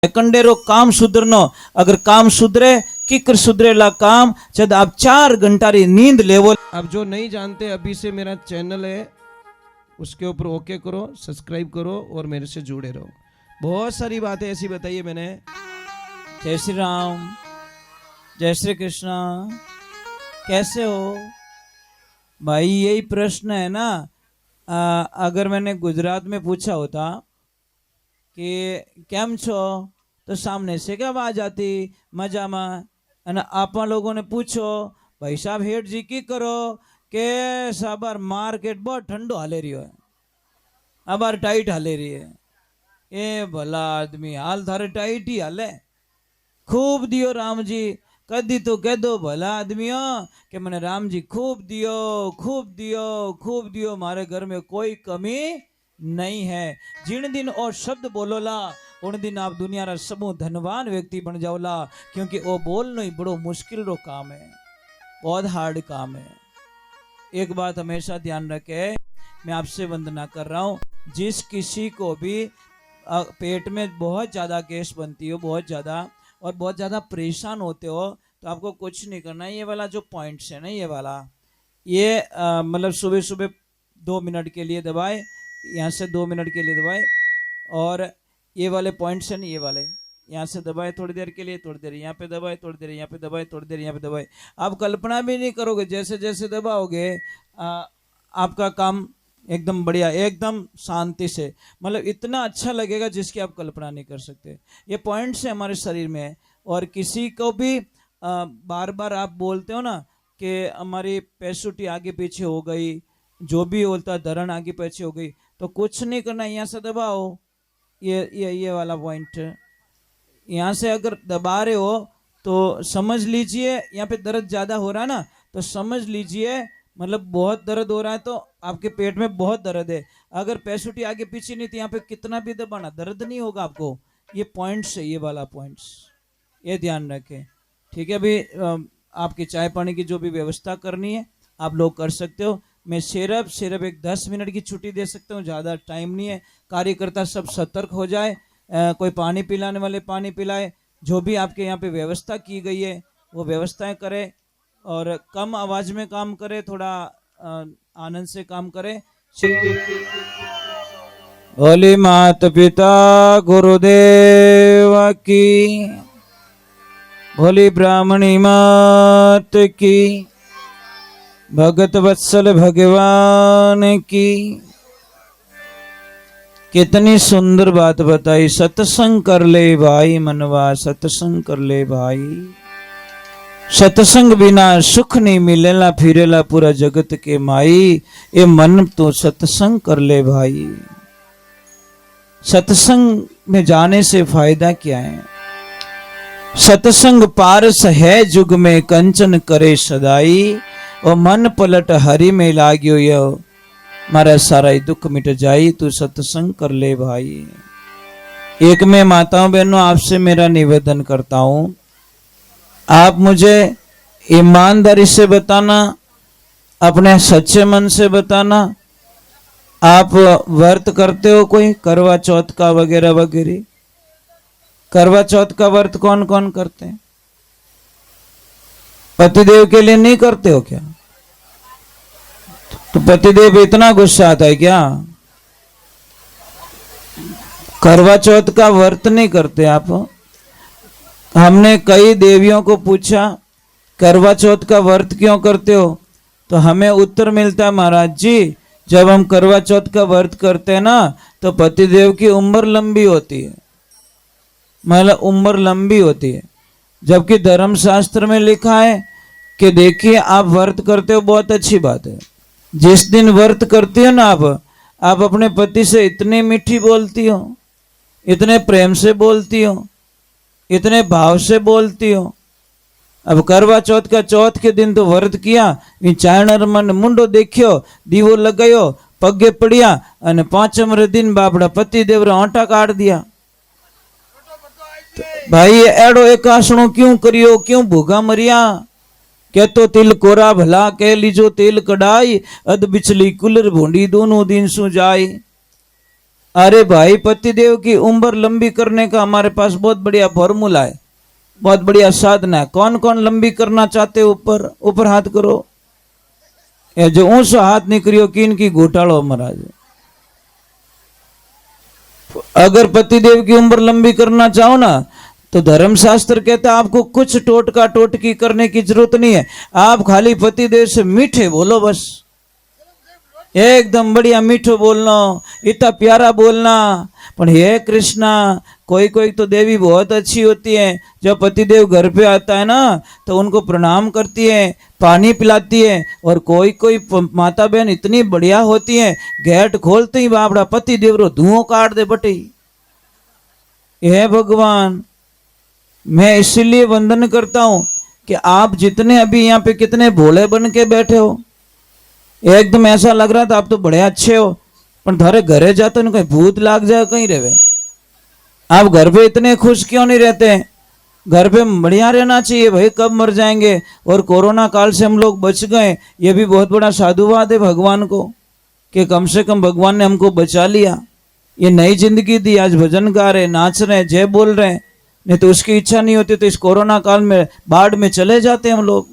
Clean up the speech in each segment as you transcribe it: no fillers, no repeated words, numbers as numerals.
कंडेरो काम सुधरनो, अगर काम सुधरे किकर सुधरेला काम जब आप 4 घंटा री नींद लेवो। आप जो नहीं जानते अभी से मेरा चैनल है उसके ऊपर ओके करो, सब्सक्राइब करो और मेरे से जुड़े रहो। बहुत सारी बातें ऐसी बताई है मैंने। जय श्री राम, जय श्री कृष्णा। कैसे हो भाई? यही प्रश्न है ना। अगर मैंने गुजरात में पूछा होता कि केम छो तो सामने से क्या आवाज आती मजा में, અને आपा लोगों ने पूछो भाई साहब हेठ जी की करो के साबार मार्केट बहुत ठंडो हाले रही है, अबार टाइट हाले रही है। ए भला आदमी हाल थारे टाइट ही हाले, खूब दियो राम जी। कदी तो कह दो भला आदमियों कि मैंने राम जी खूब दियो खूब दियो खूब दियो, मारे घर में कोई कमी नहीं है। जिन दिन और शब्द बोलोला उन दिन आप दुनिया रा समूह धनवान व्यक्ति बन जाओला, क्योंकि वो बोलना ही बड़ो मुश्किल रो काम है, बहुत हार्ड काम है। एक बात हमेशा ध्यान रखे, मैं आपसे वंदना कर रहा हूँ, जिस किसी को भी पेट में बहुत ज़्यादा गैस बनती हो, बहुत ज़्यादा और बहुत ज़्यादा परेशान होते हो, तो आपको कुछ नहीं करना। ये वाला जो पॉइंट्स है ना, ये वाला ये मतलब सुबह सुबह 2 मिनट के लिए दबाए, यहाँ से 2 मिनट के लिए दबाए, और ये वाले पॉइंट्स हैं ना, ये वाले यहाँ से दबाए थोड़ी देर के लिए, थोड़ी देर यहाँ पे दबाए, थोड़ी देर यहाँ पे दबाए, थोड़ी देर यहाँ पे दबाए। आप कल्पना भी नहीं करोगे, जैसे जैसे दबाओगे आपका काम एकदम बढ़िया, एकदम शांति से, मतलब इतना अच्छा लगेगा जिसकी आप कल्पना नहीं कर सकते। ये पॉइंट्स है हमारे शरीर में। और किसी को भी बार बार आप बोलते हो ना कि हमारी पैसुटी आगे पीछे हो गई, जो भी बोलता धरण आगे पीछे हो गई, तो कुछ नहीं करना, यहाँ से दबाओ, ये वाला पॉइंट यहाँ से अगर दबा रहे हो तो समझ लीजिए यहाँ पे दर्द ज़्यादा हो रहा है ना, तो समझ लीजिए मतलब बहुत दर्द हो रहा है, तो आपके पेट में बहुत दर्द है। अगर पैसुटी आगे पीछे नहीं तो यहाँ पे कितना भी दबाना दर्द नहीं होगा आपको। ये पॉइंट्स है, ये वाला पॉइंट्स, ये ध्यान रखें, ठीक है। अभी आपकी चाय पानी की जो भी व्यवस्था करनी है आप लोग कर सकते हो। मैं सिर्फ एक 10 मिनट की छुट्टी दे सकता हूँ, ज़्यादा टाइम नहीं है। कार्यकर्ता सब सतर्क हो जाए, कोई पानी पिलाने वाले पानी पिलाए, जो भी आपके यहाँ पे व्यवस्था की गई है वो व्यवस्थाएं करें, और कम आवाज में काम करे, थोड़ा आनंद से काम करे। भोली माता पिता गुरुदेव की, भोली ब्राह्मणी मात की, भगत वत्सल भगवान की। कितनी सुंदर बात बताई, सत्संग कर ले भाई मनवा, सत्संग कर ले भाई। सत्संग बिना सुख नहीं मिलेला, फिरेला पूरा जगत के माई। ये मन तो सत्संग कर ले भाई। सत्संग में जाने से फायदा क्या है? सत्संग पारस है जुग में, कंचन करे सदाई। और मन पलट हरि में लाग्यो यो, मारा सारा दुख मिट जाई। तू सत्संग कर ले भाई। एक में माताओं बहनों आपसे मेरा निवेदन करता हूं, आप मुझे ईमानदारी से बताना, अपने सच्चे मन से बताना, आप व्रत करते हो कोई करवा चौथ का वगैरह वगैरह? करवा चौथ का व्रत कौन कौन करते हैं? पतिदेव के लिए नहीं करते हो क्या? तो पतिदेव इतना गुस्सा आता है क्या? करवा चौथ का व्रत नहीं करते आप? हमने कई देवियों को पूछा करवा चौथ का व्रत क्यों करते हो, तो हमें उत्तर मिलता है महाराज जी, जब हम करवा चौथ का व्रत करते हैं ना तो पतिदेव की उम्र लंबी होती है, मतलब उम्र लंबी होती है। जबकि धर्मशास्त्र में लिखा है कि देखिए आप व्रत करते हो, बहुत अच्छी बात है। जिस दिन व्रत करती हो ना आप अपने पति से इतनी मीठी बोलती हो, इतने प्रेम से बोलती हो, इतने भाव से बोलती हो। अब करवा चौथ का चौथ के दिन तो व्रत किया, चायणर मन मुंडो देखियो, दीवो लगायो, पगे पड़िया, અને પાંચમરે दिन बापड़ा पति देव रा आटा काट दिया। तो भाई एड़ो एक आसणो क्यों करियो, क्यों भूखा मरिया? के तो तिल कोरा भला कह लीजो तेल कढ़ाई, अध बिचली कुलर भूंडी दोनों दिन सु जाई। अरे भाई, पतिदेव की उम्र लंबी करने का हमारे पास बहुत बढ़िया फॉर्मूला है, बहुत बढ़िया साधना है। कौन कौन लंबी करना चाहते हो? ऊपर ऊपर हाथ करो। ये जो ऊंचा हाथ नहीं करियो किन की घोटालो महाराज। अगर पतिदेव की उम्र लंबी करना चाहो ना, तो धर्मशास्त्र कहता है आपको कुछ टोटका टोटकी करने की जरूरत नहीं है। आप खाली पतिदेव से मीठे बोलो, बस एकदम बढ़िया मीठो बोलना, इतना प्यारा बोलना। पर हे कृष्णा, कोई कोई तो देवी बहुत अच्छी होती है, जब पतिदेव घर पे आता है ना तो उनको प्रणाम करती है, पानी पिलाती है। और कोई कोई माता बहन इतनी बढ़िया होती है, गेट खोलते ही बापड़ा पतिदेव रो धुआं काट दे बटी। हे भगवान, मैं इसीलिए वंदन करता हूं कि आप जितने अभी यहाँ पे कितने भोले बन के बैठे हो, एकदम ऐसा लग रहा था आप तो बड़े अच्छे हो, पर थारे घरे जाते ना कहीं भूत लाग जाए कहीं रहे। आप घर पे इतने खुश क्यों नहीं रहते? घर पे बढ़िया रहना चाहिए भाई, कब मर जाएंगे। और कोरोना काल से हम लोग बच गए, ये भी बहुत बड़ा साधुवाद है भगवान को कि कम से कम भगवान ने हमको बचा लिया, ये नई जिंदगी दी। आज भजन गा रहे, नाच रहे, जय बोल रहे, नहीं तो उसकी इच्छा नहीं होती तो इस कोरोना काल में बाढ़ में चले जाते हम लोग।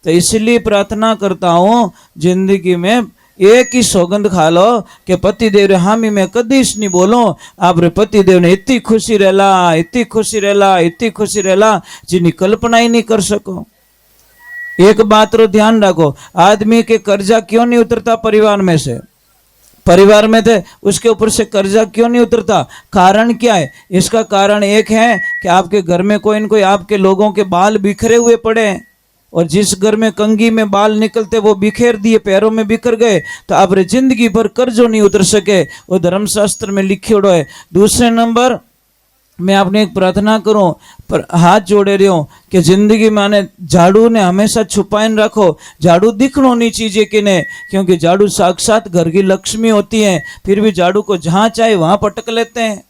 तो इसलिए प्रार्थना करता हूं जिंदगी में एक ही सौगंध खा लो कि पतिदेव रे हामी मैं कदीश नहीं बोलो। आप रे पतिदेव ने इतनी खुशी रहला, इतनी खुशी रहला, इतनी खुशी रहला जिन्हें कल्पना ही नहीं कर सको। एक बात रो ध्यान रखो, आदमी के कर्जा क्यों नहीं उतरता परिवार में से? परिवार में थे उसके ऊपर से कर्जा क्यों नहीं उतरता? कारण क्या है? इसका कारण एक है कि आपके घर में कोई न कोई आपके लोगों के बाल बिखरे हुए पड़े हैं, और जिस घर में कंघी में बाल निकलते वो बिखेर दिए, पैरों में बिखर गए, तो आप रे जिंदगी भर कर्जों नहीं उतर सके, वो धर्मशास्त्र में लिखियोड़ो है। दूसरे नंबर मैं आपने एक प्रार्थना करूं, पर हाथ जोड़े रहो कि जिंदगी में आने झाड़ू ने हमेशा छुपाइन रखो। झाड़ू दिखनो नहीं चाहिए कि नहीं, क्योंकि झाड़ू साक्षात घर की लक्ष्मी होती है, फिर भी झाड़ू को जहां चाहे वहां पटक लेते हैं।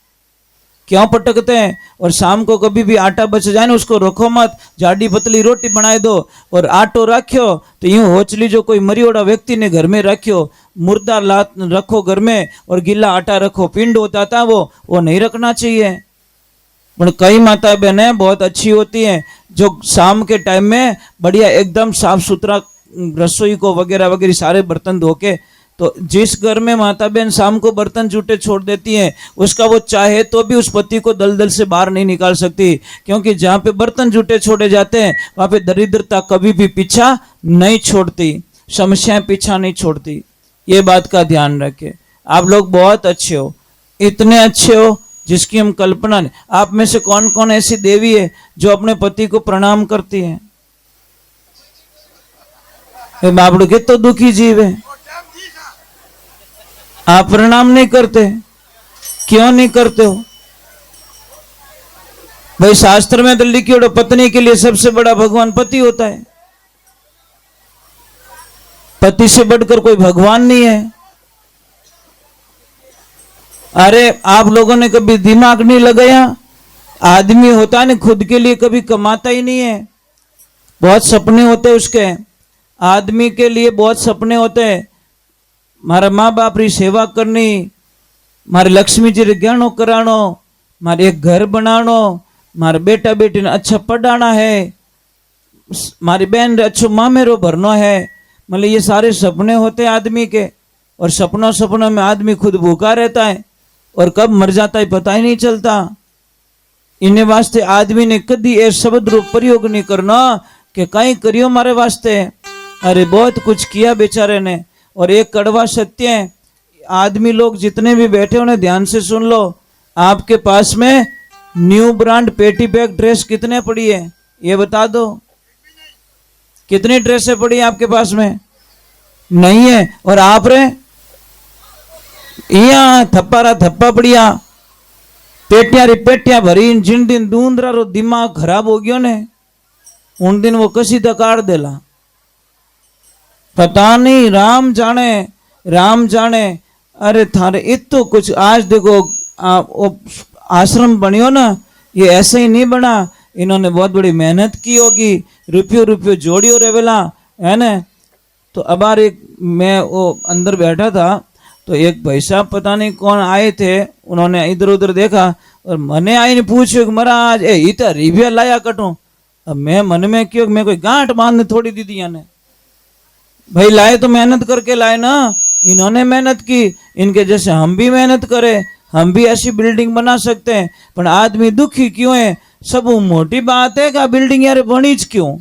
क्यों पटकते हैं? और शाम को कभी भी आटा बच जाए ना उसको रखो मत, जाडी पतली रोटी बनाए दो। और आटो रखो तो यूं होचली जो कोई मरियोड़ा व्यक्ति ने घर में रखो, मुर्दा लात रखो घर में और गीला आटा रखो, पिंड होता था वो नहीं रखना चाहिए। पर कई माता बहनें बहुत अच्छी होती हैं जो शाम के टाइम में बढ़िया एकदम साफ सुथरा रसोई को वगैरह वगैरह सारे बर्तन धो के, तो जिस घर में माता बहन शाम को बर्तन जूठे छोड़ देती हैं उसका वो चाहे तो भी उस पति को दलदल से बाहर नहीं निकाल सकती, क्योंकि जहाँ पे बर्तन जूठे छोड़े जाते हैं वहाँ पे दरिद्रता कभी भी पीछा नहीं छोड़ती, समस्याएं पीछा नहीं छोड़ती। ये बात का ध्यान रखें। आप लोग बहुत अच्छे हो, इतने अच्छे हो जिसकी हम कल्पना नहीं। आप में से कौन कौन ऐसी देवी है जो अपने पति को प्रणाम करती है? बाबड़ू के तो दुखी जीव है, आप प्रणाम नहीं करते, क्यों नहीं करते हो भाई? शास्त्र में तो लिखियो पत्नी के लिए सबसे बड़ा भगवान पति होता है, पति से बढ़कर कोई भगवान नहीं है। अरे आप लोगों ने कभी दिमाग नहीं लगाया? आदमी होता है ना खुद के लिए कभी कमाता ही नहीं है, बहुत सपने होते हैं उसके, आदमी के लिए बहुत सपने होते हैं। मारा माँ बाप री सेवा करनी, मारे लक्ष्मी जी रे गहनो करानो, मारे एक घर बनानो, मारे बेटा बेटी ने अच्छा पढ़ाना है, मारी बहन रे अच्छो मामेरो भरनो है। मतलब ये सारे सपने होते हैं आदमी के, और सपनों में आदमी खुद भूखा रहता है और कब मर जाता है पता ही नहीं चलता। इन्हें वास्ते आदमी ने कभी ये शब्द रूप प्रयोग नहीं करना कि कहीं करियो मारे वास्ते। अरे बहुत कुछ किया बेचारे ने। और एक कड़वा सत्य है, आदमी लोग जितने भी बैठे उन्हें ध्यान से सुन लो, आपके पास में न्यू ब्रांड पेटी बैग ड्रेस कितने पड़ी है ये बता दो। कितनी ड्रेसें पड़ी है आपके पास में? नहीं है। और आप रे यहाँ थप्पा पड़िया, पेटिया री पेटिया भरी। जिन दिन दूंदरा रो दिमाग खराब हो गयो ने उन दिन वो कसी दकाड़ देला, पता नहीं, राम जाने राम जाने। अरे थारे इतो कुछ आज देखो आश्रम बनियो ना, ये ऐसे ही नहीं बना, इन्होंने बहुत बड़ी मेहनत की होगी, रुपयो जोड़ियो रेवेला है ना। तो अब एक मैं वो अंदर बैठा था तो एक भाई साहब पता नहीं कौन आए थे, उन्होंने इधर उधर देखा और मने आईने पूछ्યું कि महाराज ए इतना रिव्या लाया कटो। अब मैं मन में क्यों, मैं कोई गांठ बांधने थोड़ी दी थी याने, भाई लाए तो मेहनत करके लाए ना, इन्होंने मेहनत की, इनके जैसे हम भी मेहनत करें, हम भी ऐसी बिल्डिंग बना सकते हैं। पर आदमी दुखी क्यों है? सब मोटी बात है कि बिल्डिंग यार बनी क्यों?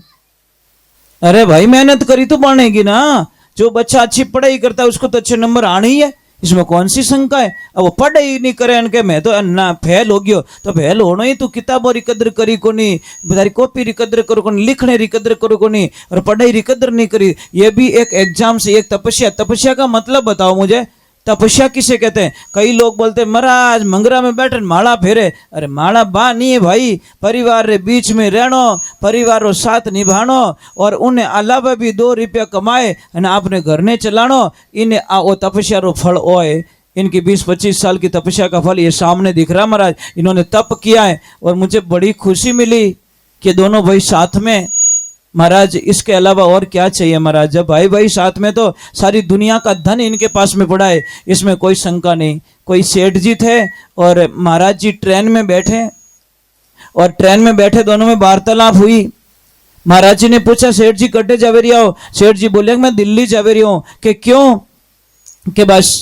अरे भाई मेहनत करी तो बनेगी ना। जो बच्चा अच्छी पढ़ाई करता है उसको तो अच्छे नंबर आने ही है, इसमें कौन सी शंका है? अब वो पढ़ाई नहीं करे इनके मैं तो ना फेल हो गयो, तो फेल होना ही तू किताबों री कदर करी को नहीं, तारी कॉपी री कदर करो को नहीं, लिखने री कदर करो को नहीं, और पढ़ाई री कदर नहीं करी। ये भी एक एग्जाम से एक तपस्या। तपस्या का मतलब बताओ मुझे, तपस्या किसे कहते हैं? कई लोग बोलते हैं महाराज मंगरा में बैठे माला फेरे। अरे माला बा नहीं है भाई, परिवार रे बीच में रहनो, परिवार रो साथ निभानो, और उन्हें अलावा भी 2 रुपया कमाए और आपने घर ने चलानो, इन्हें वो तपस्या रो फल होए। इनकी 20-25 साल की तपस्या का फल ये सामने दिख रहा महाराज। इन्होंने तप किया है और मुझे बड़ी खुशी मिली कि दोनों भाई साथ में। महाराज इसके अलावा और क्या चाहिए महाराज? जब भाई भाई साथ में तो सारी दुनिया का धन इनके पास में पड़ा है, इसमें कोई शंका नहीं। कोई सेठ जी थे और महाराज जी ट्रेन में बैठे, और ट्रेन में बैठे दोनों में वार्तालाप हुई। महाराज जी ने पूछा सेठ जी कटे जावे रही हो? सेठ जी बोले मैं दिल्ली जावे रही हूँ। कि क्यों? कि बस।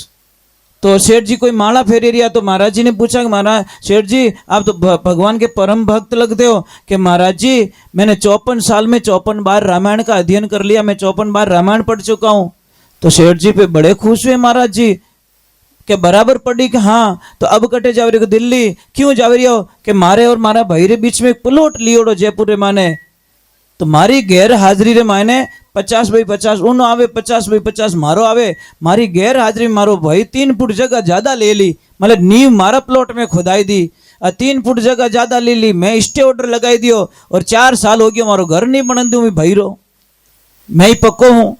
तो सेठ जी कोई माला फेरे रिया, तो महाराज जी ने पूछा कि महाराज सेठ जी आप तो भगवान के परम भक्त लगते हो। कि महाराज जी मैंने 54 साल में 54 बार रामायण का अध्ययन कर लिया, मैं 54 बार रामायण पढ़ चुका हूँ। तो सेठ जी पे बड़े खुश हुए महाराज जी कि बराबर पढ़ी। कि हाँ, तो अब कटे जावे रही हो दिल्ली? क्यों जावे रही हो? कि मारे और मारा भाई रे बीच में एक प्लॉट लियोड़ो जयपुर रे माने, तो मारी गैर हाजरी रे मायने 50x50 उनो आवे, 50x50 मारो आवे। मारी गैर हाजरी मारो भाई 3 फुट जगह ज्यादा ले ली, मतलब नींव मारा प्लॉट में खुदाई दी, 3 फुट जगह ज्यादा ले ली, मैं स्टे ऑर्डर लगाई दियो, और 4 साल हो गया मारो घर नहीं बन दूं भाई रो, मैं ही पक्को हूं।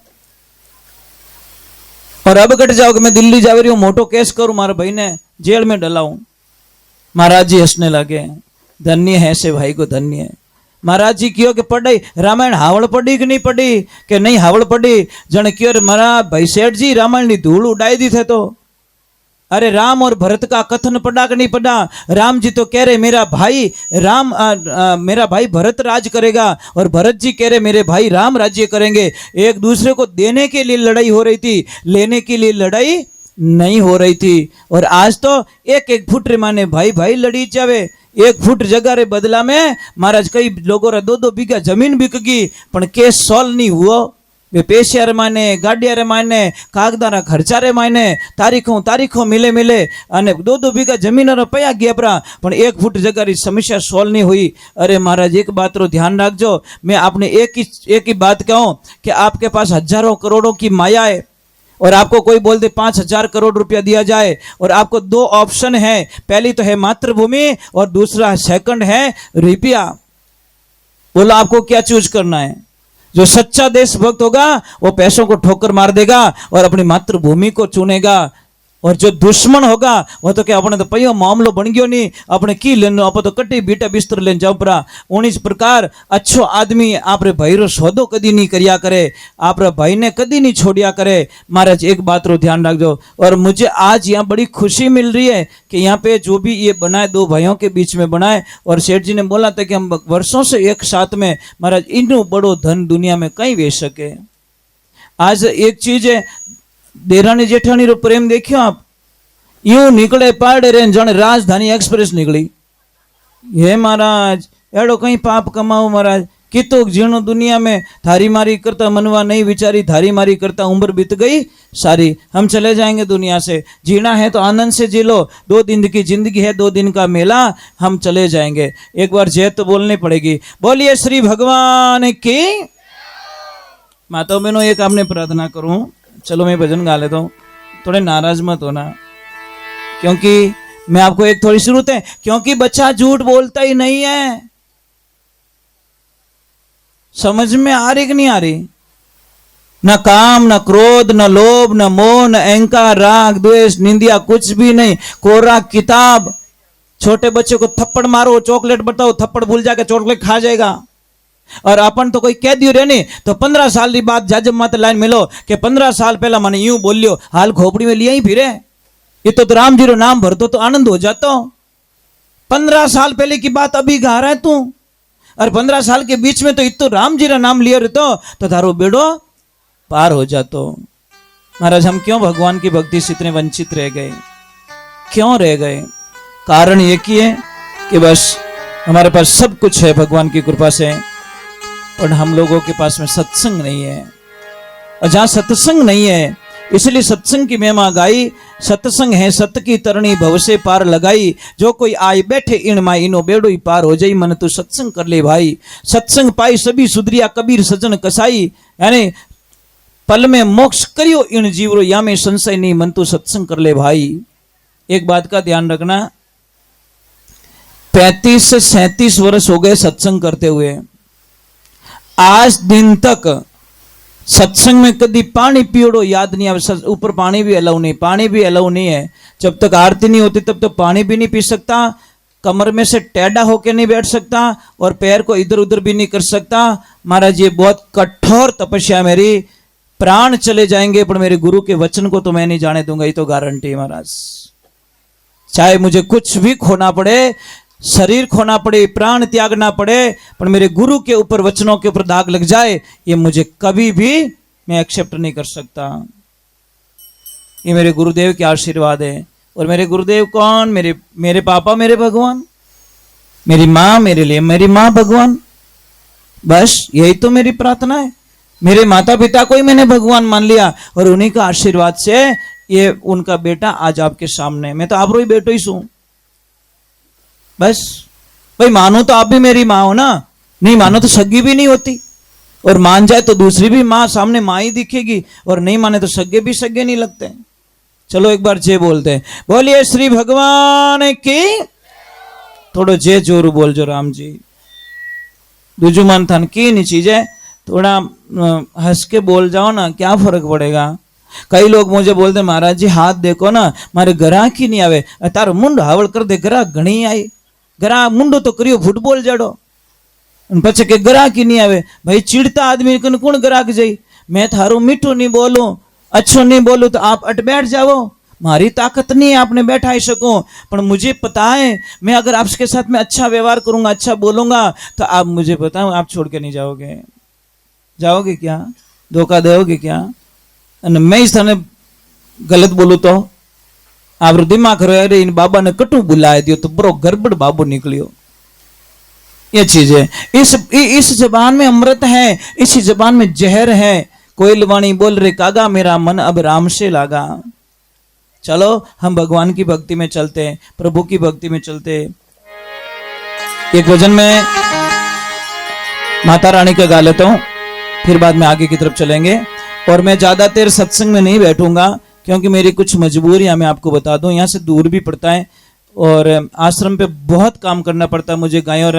और अब कट जाओ कि मैं दिल्ली जा रही हूँ, मोटो केस करूं, मारे भाई ने जेल में डलाऊं। महाराज जी हंसने लगे, धन्य है से भाई को धन्य है। महाराज जी क्यों कि पढ़ाई रामायण हावड़ पढ़ी कि नहीं पढ़ी? कि नहीं हावड़ पढ़ी। जन क्यों रे महाराज भाई सेठ जी रामायण की धूल उड़ाई दी थे। तो अरे राम और भरत का कथन पढ़ा कि नहीं पढ़ा? राम जी तो कह रहे मेरा भाई राम मेरा भाई भरत राज करेगा, और भरत जी कह रहे मेरे भाई राम राज्य करेंगे। एक दूसरे को देने के लिए लड़ाई हो रही थी, लेने के लिए लड़ाई नहीं हो रही थी। और आज तो 1-1 फुट रे माने भाई भाई लड़ी जावे। 1 फुट जगह रे बदला में महाराज कई लोगों रे 2-2 बीघा जमीन बिक गई, पण केस सॉल्व नहीं हुआ। वे पैसिया रे माने, गाड़िया रे माने, कागदारा खर्चा रे माने, तारीखों मिले मिले अने 2-2 बीघा जमीन रे पया गया परा, पण 1 फुट जगह री समस्या सॉल्व नहीं हुई। अरे महाराज एक बात रो ध्यान रखजो, मैं आपने एक ही बात कहूं कि आपके पास हजारों करोड़ों की माया है, और आपको कोई बोल दे 5,000 करोड़ रुपया दिया जाए, और आपको 2 ऑप्शन है, पहली तो है मातृभूमि और दूसरा सेकंड है रुपया। बोलो आपको क्या चूज करना है? जो सच्चा देशभक्त होगा वो पैसों को ठोकर मार देगा और अपनी मातृभूमि को चुनेगा, और जो दुश्मन होगा वो तो क्या अपने तो पयो मामलो बन गयो नहीं, अपने की लेनो आप तो कटी बीटा बिस्तर लेन जाओ परा। उन्हीं प्रकार अच्छो आदमी आपरे भाई रो सौदो कदी नहीं करिया करे, आपरे भाई ने कदी नहीं छोड़िया करे। महाराज एक बात रो ध्यान रखो। और मुझे आज यहाँ बड़ी खुशी मिल रही है कि यहाँ पे जो भी ये बनाए 2 भाइयों के बीच में बनाए, और सेठ जी ने बोला था कि हम वर्षों से एक साथ में, महाराज इनो बड़ो धन दुनिया में कहीं वेच सके। आज एक चीज है, देरानी जेठानी रो प्रेम देखियो आप, यूं निकले पाड़े रे जण राजधानी एक्सप्रेस निकली। हे महाराज एड़ो कहीं पाप कमाओ महाराज, कितो जीणो दुनिया में, थारी मारी करता मनवा नहीं विचारी, थारी मारी करता उम्र बीत गई सारी। हम चले जाएंगे दुनिया से, जीना है तो आनंद से जी लो, 2 दिन की जिंदगी है, 2 दिन का मेला, हम चले जाएंगे। एक बार जय तो बोलनी पड़ेगी। बोलिए श्री भगवान की। माताओं बहनों एक आपने प्रार्थना करूं, चलो मैं भजन गा लेता हूँ, थोड़े नाराज मत होना, क्योंकि मैं आपको एक थोड़ी जरूरत है, क्योंकि बच्चा झूठ बोलता ही नहीं है। समझ में आ रही कि नहीं आ रही? न काम, न क्रोध, न लोभ, न मोह, न अहंकार, राग, द्वेष, निंदिया, कुछ भी नहीं, कोरा किताब। छोटे बच्चे को थप्पड़ मारो, चॉकलेट बताओ, थप्पड़ भूल जाके चॉकलेट खा जाएगा। और अपन तो कोई कह दियो रे नहीं तो 15 साल की बात जाजब मत लाइन मिलो कि 15 साल पहला मैंने यूं बोलियो हाल खोपड़ी में लिया ही फिरे ये तो राम जी रो नाम भर दो तो आनंद हो जाता। 15 साल पहले की बात अभी गा रहा है तू और 15 साल के बीच में तो इतो राम जी रा नाम लिया रहतो तो थारो बेड़ो पार हो जातो। महाराज हम क्यों भगवान की भक्ति से इतने वंचित रह गए, क्यों रह गए? कारण ये कि है कि बस हमारे पास सब कुछ है भगवान की कृपा से पर हम लोगों के पास में सत्संग नहीं है। और जहां सत्संग नहीं है इसलिए सत्संग की महिमा गाई। सत्संग है सत की तरणी भव से पार लगाई, जो कोई आए बैठे इन माई इनो बेड़ो ही पार हो जाई। मन तू सत्संग कर ले भाई, सत्संग पाई सभी सुधरिया कबीर सजन कसाई। यानी पल में मोक्ष करियो इन जीवरो या में संशय नहीं, मन तू सत्संग कर ले भाई। एक बात का ध्यान रखना, 35 से 37 वर्ष हो गए सत्संग करते हुए, आज दिन तक सत्संग में कभी पानी पियोड़ो याद नहीं आवे। ऊपर पानी भी अलाउ नहीं, पानी भी अलाउ नहीं है। जब तक आरती नहीं होती तब तक पानी भी नहीं पी सकता, कमर में से टेढ़ा होके नहीं बैठ सकता और पैर को इधर उधर भी नहीं कर सकता। महाराज ये बहुत कठोर तपस्या, मेरी प्राण चले जाएंगे पर मेरे गुरु के वचन को तो मैं नहीं जाने दूंगा, ये तो गारंटी है महाराज। चाहे मुझे कुछ भी खोना पड़े, शरीर खोना पड़े, प्राण त्यागना पड़े, पर मेरे गुरु के ऊपर वचनों के ऊपर दाग लग जाए ये मुझे कभी भी मैं एक्सेप्ट नहीं कर सकता। ये मेरे गुरुदेव के आशीर्वाद है। और मेरे गुरुदेव कौन? मेरे पापा, मेरे भगवान, मेरी माँ, मेरे लिए मेरी माँ भगवान। बस यही तो मेरी प्रार्थना है। मेरे माता पिता को ही मैंने भगवान मान लिया और उन्हीं का आशीर्वाद से ये उनका बेटा आज आपके सामने। मैं तो आप रो ही बेटो ही सू। बस भाई मानो तो आप भी मेरी माँ हो ना, नहीं मानो तो सगी भी नहीं होती, और मान जाए तो दूसरी भी माँ सामने माँ ही दिखेगी, और नहीं माने तो सगे भी सगे नहीं लगते। चलो एक बार जय बोलते हैं, बोलिए श्री भगवान की। थोड़ा जय जोरू बोल जो राम जी। दूजू मन थन की नहीं चीज है, थोड़ा हंस के बोल जाओ ना, क्या फर्क पड़ेगा। कई लोग मुझे बोलते महाराज जी हाथ देखो ना मारे ग्राहक ही नहीं आवे, तारो मुंड हावड़ कर दे, ग्राहक घणी आई, ग्राहक मुंडो तो करियो फुटबॉल जड़ो पछे के ग्राहक ही नहीं आवे। भाई चिड़ता आदमी कन कौन ग्राहक जाई। मैं थारो मीठो नहीं बोलूं, अच्छो नहीं बोलूं तो आप अट बैठ जाओ, मारी ताकत नहीं है आपने बैठा ही सको। पर मुझे पता है मैं अगर आपके साथ में अच्छा व्यवहार करूंगा, अच्छा बोलूंगा तो आप, मुझे पता है आप छोड़ के नहीं जाओगे। जाओगे क्या? धोखा दोगे क्या? मैं इस तरह गलत बोलू तो आप दिमाग करो, अरे इन बाबा ने कटू बुलाए दियो तो बरो गड़बड़ बाबू निकलियो। ये चीज है। इस जबान में अमृत है, इसी जबान में जहर है। कोयलवाणी बोल रे कागा, मेरा मन अब राम से लागा। चलो हम भगवान की भक्ति में चलते हैं, प्रभु की भक्ति में चलते हैं। एक भजन में माता रानी का गा लेता हूं, फिर बाद में आगे की तरफ चलेंगे। और मैं ज्यादा देर सत्संग में नहीं बैठूंगा क्योंकि मेरी कुछ मजबूरियां मैं आपको बता दूं, यहाँ से दूर भी पड़ता है और आश्रम पे बहुत काम करना पड़ता है मुझे। गायों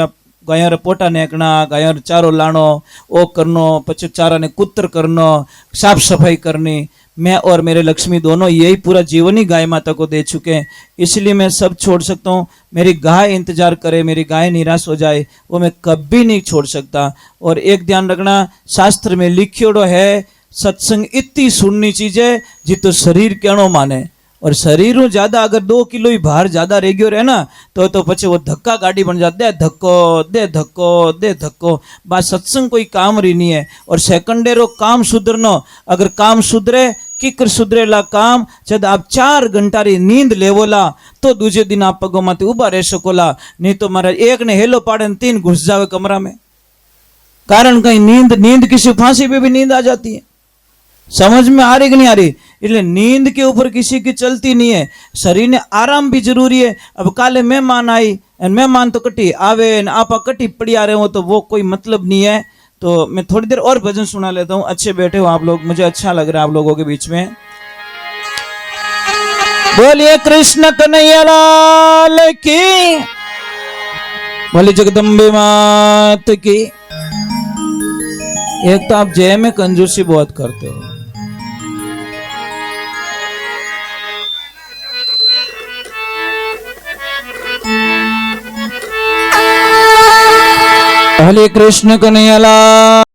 रे पोटा नेकना, गायों रे चारो लानो, ओ करनो, पछे चारा ने कुत्र करनो, साफ सफाई करनी। मैं और मेरे लक्ष्मी दोनों यही पूरा जीवन ही गाय माता को दे चुके हैं, इसलिए मैं सब छोड़ सकता हूँ। मेरी गाय इंतजार करे, मेरी गाय निराश हो जाए वो मैं कभी नहीं छोड़ सकता। और एक ध्यान रखना, शास्त्र में लिखियोड़ो है सत्संग इतनी सुननी चीज है जितो शरीर कहनो माने। और शरीर ज्यादा अगर 2 किलो ही भार ज्यादा रह गयो रहे ना तो पछे वो धक्का गाड़ी बन जाते है, धक्को दे धक्को दे धक्को। बात सत्संग कोई काम रही नहीं है। और सेकंडेरो काम सुधरनो, अगर काम सुधरे किकर सुधरेला काम, जब आप 4 घंटा री नींद लेवोला तो दूजे दिन आप पगों माथे उभा रह सकोला। नहीं तो मारा एक ने हेलो पाड़े 3 घुस जावे कमरा में। कारण कहीं नींद किसी फांसी पे भी नींद आ जाती है। समझ में आ रही कि नहीं आ रही? इसलिए नींद के ऊपर किसी की चलती नहीं है। शरीर ने आराम भी जरूरी है। अब काले मेहमान आई, मेहमान तो कटी आवे न आपा कटी पड़ी आ रहे हो तो वो कोई मतलब नहीं है। तो मैं थोड़ी देर और भजन सुना लेता हूँ। अच्छे बैठे हो आप लोग, मुझे अच्छा लग रहा है आप लोगों के बीच में। बोलिए कृष्ण कन्हैया लाल की, बोलिए जगदम्बे मात की। एक तो आप जय में कंजूसी बहुत करते हो। बोलिए कृष्ण कन्हैया लाल।